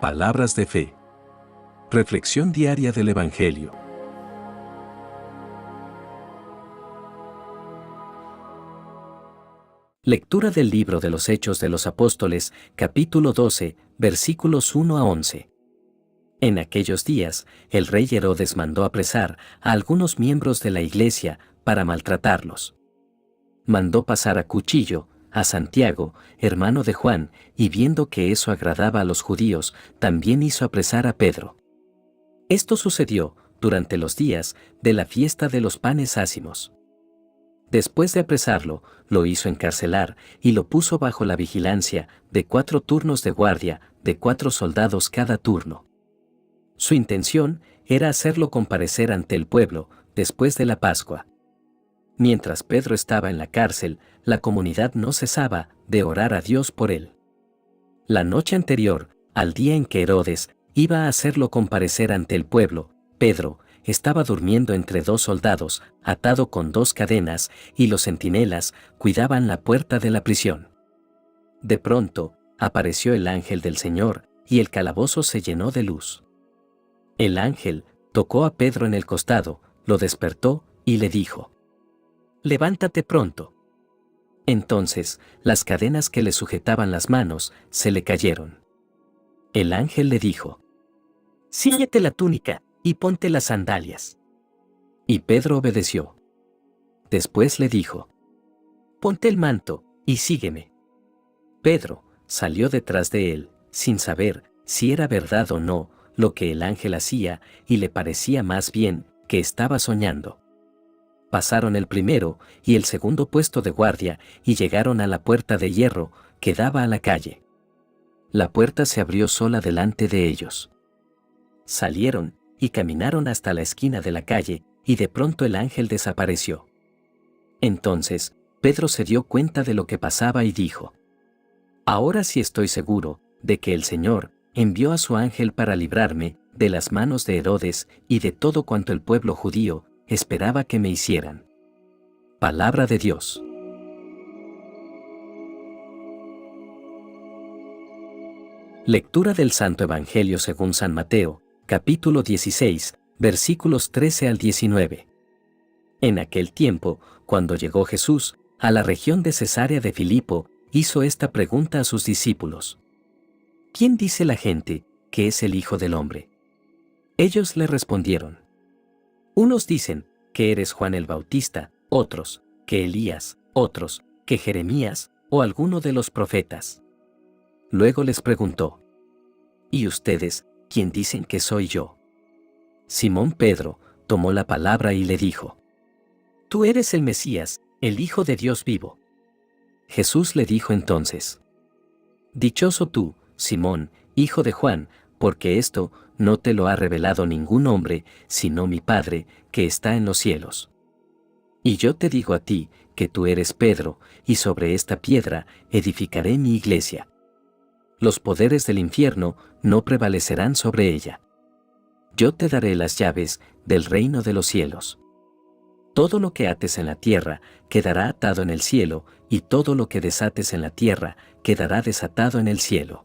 Palabras de fe. Reflexión diaria del Evangelio. Lectura del libro de los Hechos de los Apóstoles, capítulo 12, versículos 1 a 11. En aquellos días, el rey Herodes mandó apresar a algunos miembros de la iglesia para maltratarlos. Mandó pasar a cuchillo a Santiago, hermano de Juan, y viendo que eso agradaba a los judíos, también hizo apresar a Pedro. Esto sucedió durante los días de la fiesta de los panes ácimos. Después de apresarlo, lo hizo encarcelar y lo puso bajo la vigilancia de 4 turnos de guardia, de 4 soldados cada turno. Su intención era hacerlo comparecer ante el pueblo después de la Pascua. Mientras Pedro estaba en la cárcel, la comunidad no cesaba de orar a Dios por él. La noche anterior, al día en que Herodes iba a hacerlo comparecer ante el pueblo, Pedro estaba durmiendo entre 2 soldados, atado con 2 cadenas, y los centinelas cuidaban la puerta de la prisión. De pronto, apareció el ángel del Señor, y el calabozo se llenó de luz. El ángel tocó a Pedro en el costado, lo despertó y le dijo: «Levántate pronto». Entonces, las cadenas que le sujetaban las manos se le cayeron. El ángel le dijo: «Ciñete la túnica y ponte las sandalias». Y Pedro obedeció. Después le dijo: «Ponte el manto y sígueme». Pedro salió detrás de él, sin saber si era verdad o no lo que el ángel hacía, y le parecía más bien que estaba soñando. Pasaron el primero y el segundo puesto de guardia y llegaron a la puerta de hierro que daba a la calle. La puerta se abrió sola delante de ellos. Salieron y caminaron hasta la esquina de la calle, y de pronto el ángel desapareció. Entonces, Pedro se dio cuenta de lo que pasaba y dijo: «Ahora sí estoy seguro de que el Señor envió a su ángel para librarme de las manos de Herodes y de todo cuanto el pueblo judío esperaba que me hicieran». Palabra de Dios. Lectura del Santo Evangelio según San Mateo, capítulo 16, versículos 13 al 19. En aquel tiempo, cuando llegó Jesús a la región de Cesarea de Filipo, hizo esta pregunta a sus discípulos: «¿Quién dice la gente que es el Hijo del Hombre?». Ellos le respondieron: «Unos dicen que eres Juan el Bautista, otros que Elías, otros que Jeremías o alguno de los profetas». Luego les preguntó: «¿Y ustedes, quién dicen que soy yo?». Simón Pedro tomó la palabra y le dijo: «Tú eres el Mesías, el Hijo de Dios vivo». Jesús le dijo entonces: «Dichoso tú, Simón, hijo de Juan, porque esto no te lo ha revelado ningún hombre, sino mi Padre, que está en los cielos. Y yo te digo a ti, que tú eres Pedro, y sobre esta piedra edificaré mi iglesia. Los poderes del infierno no prevalecerán sobre ella. Yo te daré las llaves del reino de los cielos. Todo lo que ates en la tierra quedará atado en el cielo, y todo lo que desates en la tierra quedará desatado en el cielo».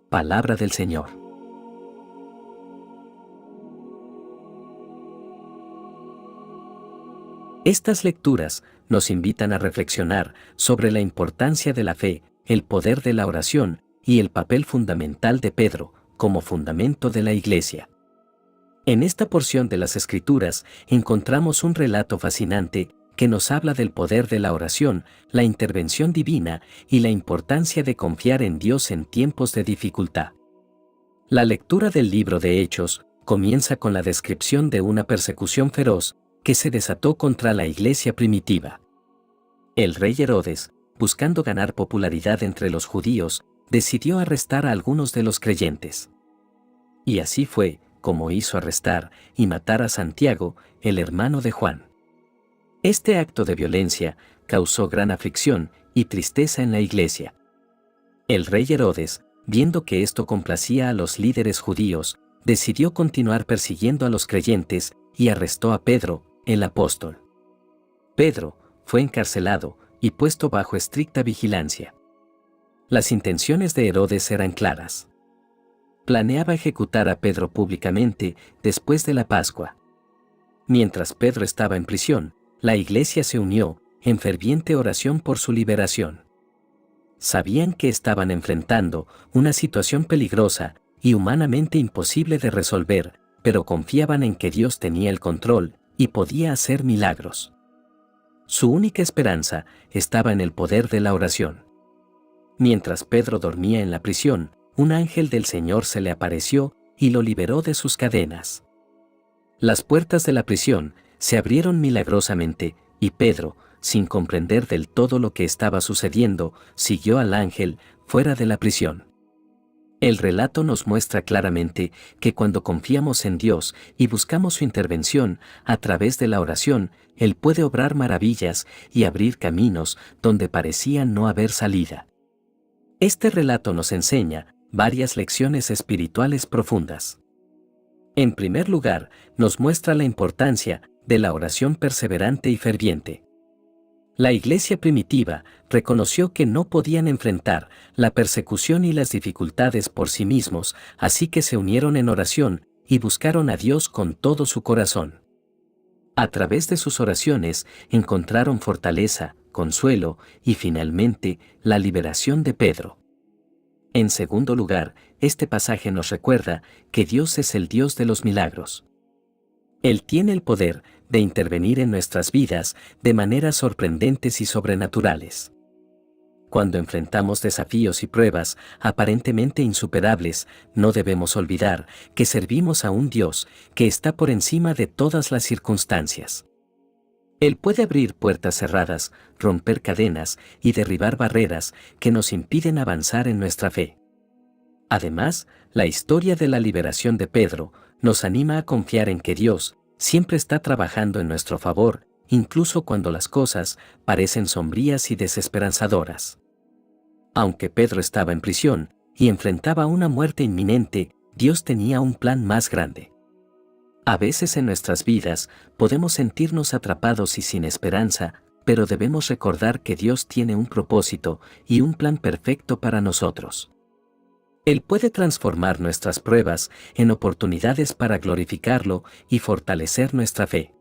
Palabra del Señor. Estas lecturas nos invitan a reflexionar sobre la importancia de la fe, el poder de la oración y el papel fundamental de Pedro como fundamento de la Iglesia. En esta porción de las Escrituras encontramos un relato fascinante que nos habla del poder de la oración, la intervención divina y la importancia de confiar en Dios en tiempos de dificultad. La lectura del libro de Hechos comienza con la descripción de una persecución feroz que se desató contra la iglesia primitiva. El rey Herodes, buscando ganar popularidad entre los judíos, decidió arrestar a algunos de los creyentes. Y así fue como hizo arrestar y matar a Santiago, el hermano de Juan. Este acto de violencia causó gran aflicción y tristeza en la iglesia. El rey Herodes, viendo que esto complacía a los líderes judíos, decidió continuar persiguiendo a los creyentes y arrestó a Pedro, el apóstol. Pedro fue encarcelado y puesto bajo estricta vigilancia. Las intenciones de Herodes eran claras: planeaba ejecutar a Pedro públicamente después de la Pascua. Mientras Pedro estaba en prisión, la iglesia se unió en ferviente oración por su liberación. Sabían que estaban enfrentando una situación peligrosa y humanamente imposible de resolver, pero confiaban en que Dios tenía el control y podía hacer milagros. Su única esperanza estaba en el poder de la oración. Mientras Pedro dormía en la prisión, un ángel del Señor se le apareció y lo liberó de sus cadenas. Las puertas de la prisión se abrieron milagrosamente, y Pedro, sin comprender del todo lo que estaba sucediendo, siguió al ángel fuera de la prisión. El relato nos muestra claramente que cuando confiamos en Dios y buscamos su intervención a través de la oración, Él puede obrar maravillas y abrir caminos donde parecía no haber salida. Este relato nos enseña varias lecciones espirituales profundas. En primer lugar, nos muestra la importancia de la oración perseverante y ferviente. La iglesia primitiva reconoció que no podían enfrentar la persecución y las dificultades por sí mismos, así que se unieron en oración y buscaron a Dios con todo su corazón. A través de sus oraciones encontraron fortaleza, consuelo y finalmente la liberación de Pedro. En segundo lugar, este pasaje nos recuerda que Dios es el Dios de los milagros. Él tiene el poder de intervenir en nuestras vidas de maneras sorprendentes y sobrenaturales. Cuando enfrentamos desafíos y pruebas aparentemente insuperables, no debemos olvidar que servimos a un Dios que está por encima de todas las circunstancias. Él puede abrir puertas cerradas, romper cadenas y derribar barreras que nos impiden avanzar en nuestra fe. Además, la historia de la liberación de Pedro nos anima a confiar en que Dios siempre está trabajando en nuestro favor, incluso cuando las cosas parecen sombrías y desesperanzadoras. Aunque Pedro estaba en prisión y enfrentaba una muerte inminente, Dios tenía un plan más grande. A veces en nuestras vidas podemos sentirnos atrapados y sin esperanza, pero debemos recordar que Dios tiene un propósito y un plan perfecto para nosotros. Él puede transformar nuestras pruebas en oportunidades para glorificarlo y fortalecer nuestra fe.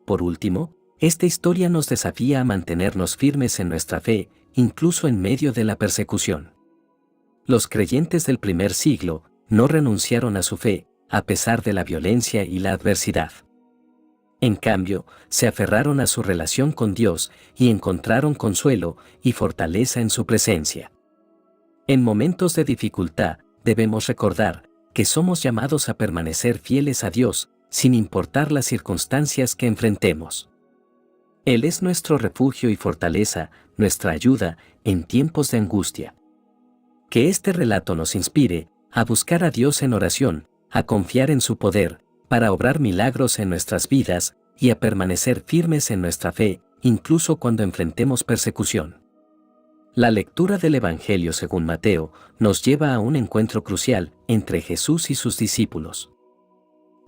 Por último, esta historia nos desafía a mantenernos firmes en nuestra fe, incluso en medio de la persecución. Los creyentes del primer siglo no renunciaron a su fe, a pesar de la violencia y la adversidad. En cambio, se aferraron a su relación con Dios y encontraron consuelo y fortaleza en su presencia. En momentos de dificultad, debemos recordar que somos llamados a permanecer fieles a Dios, sin importar las circunstancias que enfrentemos. Él es nuestro refugio y fortaleza, nuestra ayuda en tiempos de angustia. Que este relato nos inspire a buscar a Dios en oración, a confiar en su poder, para obrar milagros en nuestras vidas y a permanecer firmes en nuestra fe, incluso cuando enfrentemos persecución. La lectura del Evangelio según Mateo nos lleva a un encuentro crucial entre Jesús y sus discípulos.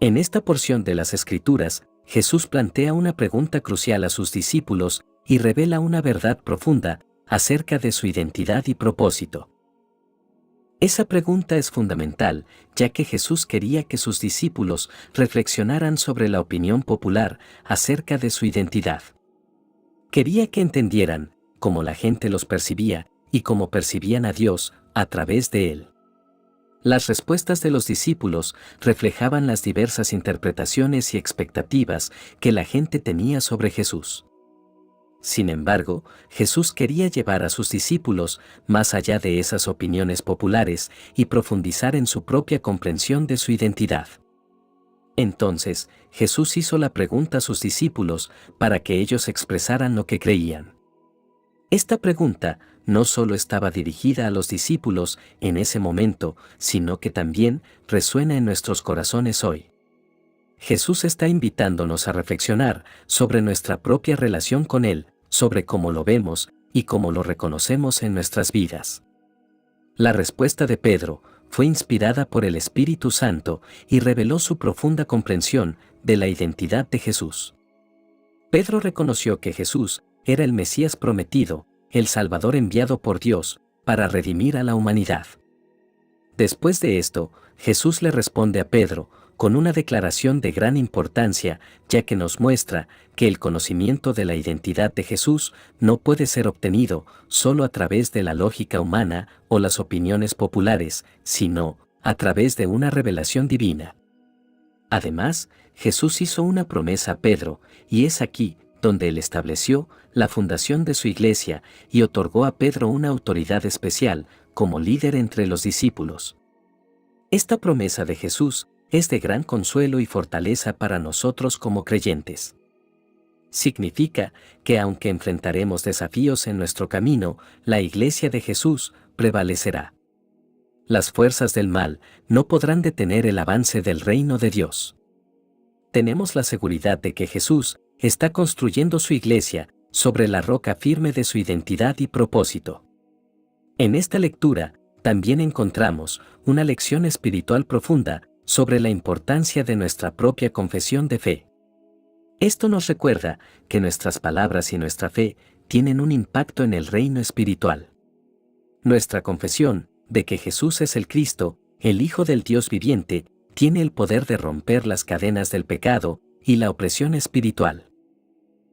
En esta porción de las Escrituras, Jesús plantea una pregunta crucial a sus discípulos y revela una verdad profunda acerca de su identidad y propósito. Esa pregunta es fundamental, ya que Jesús quería que sus discípulos reflexionaran sobre la opinión popular acerca de su identidad. Quería que entendieran cómo la gente los percibía y cómo percibían a Dios a través de él. Las respuestas de los discípulos reflejaban las diversas interpretaciones y expectativas que la gente tenía sobre Jesús. Sin embargo, Jesús quería llevar a sus discípulos más allá de esas opiniones populares y profundizar en su propia comprensión de su identidad. Entonces, Jesús hizo la pregunta a sus discípulos para que ellos expresaran lo que creían. Esta pregunta no solo estaba dirigida a los discípulos en ese momento, sino que también resuena en nuestros corazones hoy. Jesús está invitándonos a reflexionar sobre nuestra propia relación con Él, sobre cómo lo vemos y cómo lo reconocemos en nuestras vidas. La respuesta de Pedro fue inspirada por el Espíritu Santo y reveló su profunda comprensión de la identidad de Jesús. Pedro reconoció que Jesús era el Mesías prometido, el Salvador enviado por Dios para redimir a la humanidad. Después de esto, Jesús le responde a Pedro, con una declaración de gran importancia, ya que nos muestra que el conocimiento de la identidad de Jesús no puede ser obtenido solo a través de la lógica humana o las opiniones populares, sino a través de una revelación divina. Además, Jesús hizo una promesa a Pedro, y es aquí donde él estableció la fundación de su iglesia y otorgó a Pedro una autoridad especial como líder entre los discípulos. Esta promesa de Jesús es de gran consuelo y fortaleza para nosotros como creyentes. Significa que aunque enfrentaremos desafíos en nuestro camino, la iglesia de Jesús prevalecerá. Las fuerzas del mal no podrán detener el avance del reino de Dios. Tenemos la seguridad de que Jesús está construyendo su iglesia sobre la roca firme de su identidad y propósito. En esta lectura, también encontramos una lección espiritual profunda sobre la importancia de nuestra propia confesión de fe. Esto nos recuerda que nuestras palabras y nuestra fe tienen un impacto en el reino espiritual. Nuestra confesión de que Jesús es el Cristo, el Hijo del Dios viviente, tiene el poder de romper las cadenas del pecado y la opresión espiritual.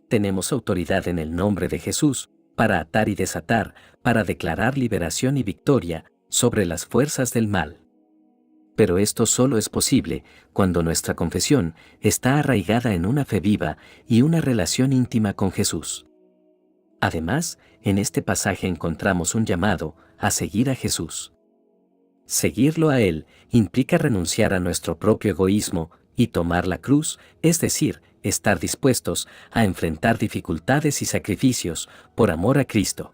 Tenemos autoridad en el nombre de Jesús para atar y desatar, para declarar liberación y victoria sobre las fuerzas del mal. Pero esto solo es posible cuando nuestra confesión está arraigada en una fe viva y una relación íntima con Jesús. Además, en este pasaje encontramos un llamado a seguir a Jesús. Seguirlo a Él implica renunciar a nuestro propio egoísmo y tomar la cruz, es decir, estar dispuestos a enfrentar dificultades y sacrificios por amor a Cristo.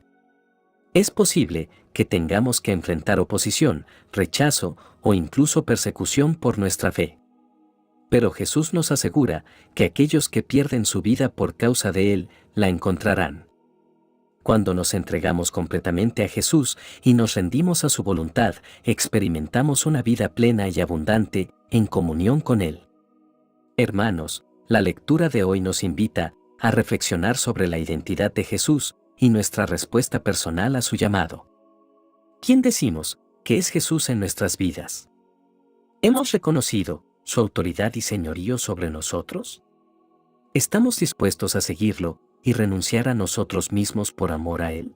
Es posible que tengamos que enfrentar oposición, rechazo o incluso persecución por nuestra fe. Pero Jesús nos asegura que aquellos que pierden su vida por causa de Él, la encontrarán. Cuando nos entregamos completamente a Jesús y nos rendimos a su voluntad, experimentamos una vida plena y abundante en comunión con Él. Hermanos, la lectura de hoy nos invita a reflexionar sobre la identidad de Jesús y nuestra respuesta personal a su llamado. ¿Quién decimos que es Jesús en nuestras vidas? ¿Hemos reconocido su autoridad y señorío sobre nosotros? ¿Estamos dispuestos a seguirlo y renunciar a nosotros mismos por amor a Él?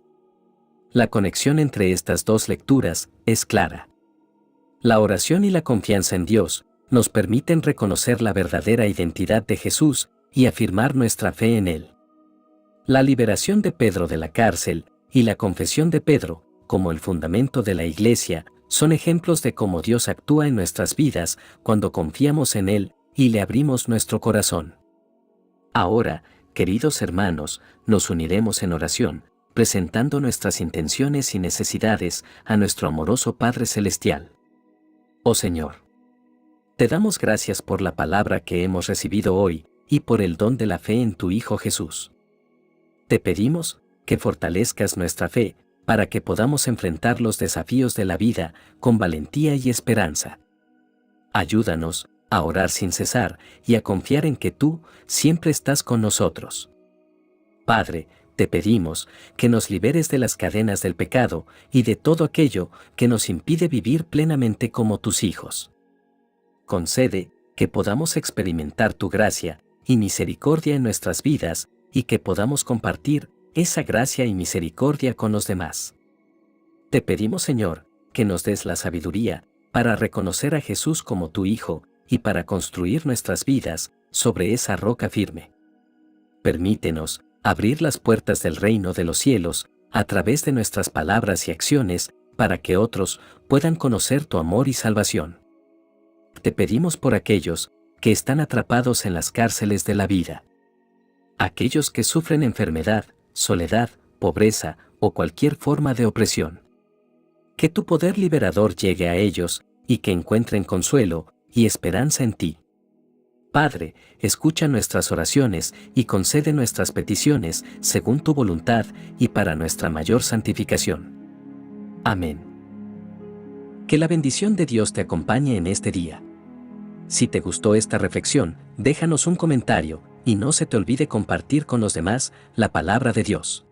La conexión entre estas dos lecturas es clara. La oración y la confianza en Dios nos permiten reconocer la verdadera identidad de Jesús y afirmar nuestra fe en Él. La liberación de Pedro de la cárcel y la confesión de Pedro, como el fundamento de la Iglesia, son ejemplos de cómo Dios actúa en nuestras vidas cuando confiamos en Él y le abrimos nuestro corazón. Ahora, queridos hermanos, nos uniremos en oración, presentando nuestras intenciones y necesidades a nuestro amoroso Padre Celestial. Oh Señor, te damos gracias por la palabra que hemos recibido hoy y por el don de la fe en tu Hijo Jesús. Te pedimos que fortalezcas nuestra fe para que podamos enfrentar los desafíos de la vida con valentía y esperanza. Ayúdanos a orar sin cesar y a confiar en que tú siempre estás con nosotros. Padre, te pedimos que nos liberes de las cadenas del pecado y de todo aquello que nos impide vivir plenamente como tus hijos. Concede que podamos experimentar tu gracia y misericordia en nuestras vidas y que podamos compartir esa gracia y misericordia con los demás. Te pedimos, Señor, que nos des la sabiduría para reconocer a Jesús como tu Hijo y para construir nuestras vidas sobre esa roca firme. Permítenos abrir las puertas del reino de los cielos a través de nuestras palabras y acciones para que otros puedan conocer tu amor y salvación. Te pedimos por aquellos que están atrapados en las cárceles de la vida. Aquellos que sufren enfermedad, soledad, pobreza o cualquier forma de opresión. Que tu poder liberador llegue a ellos y que encuentren consuelo y esperanza en ti. Padre, escucha nuestras oraciones y concede nuestras peticiones según tu voluntad y para nuestra mayor santificación. Amén. Que la bendición de Dios te acompañe en este día. Si te gustó esta reflexión, déjanos un comentario y no se te olvide compartir con los demás la palabra de Dios.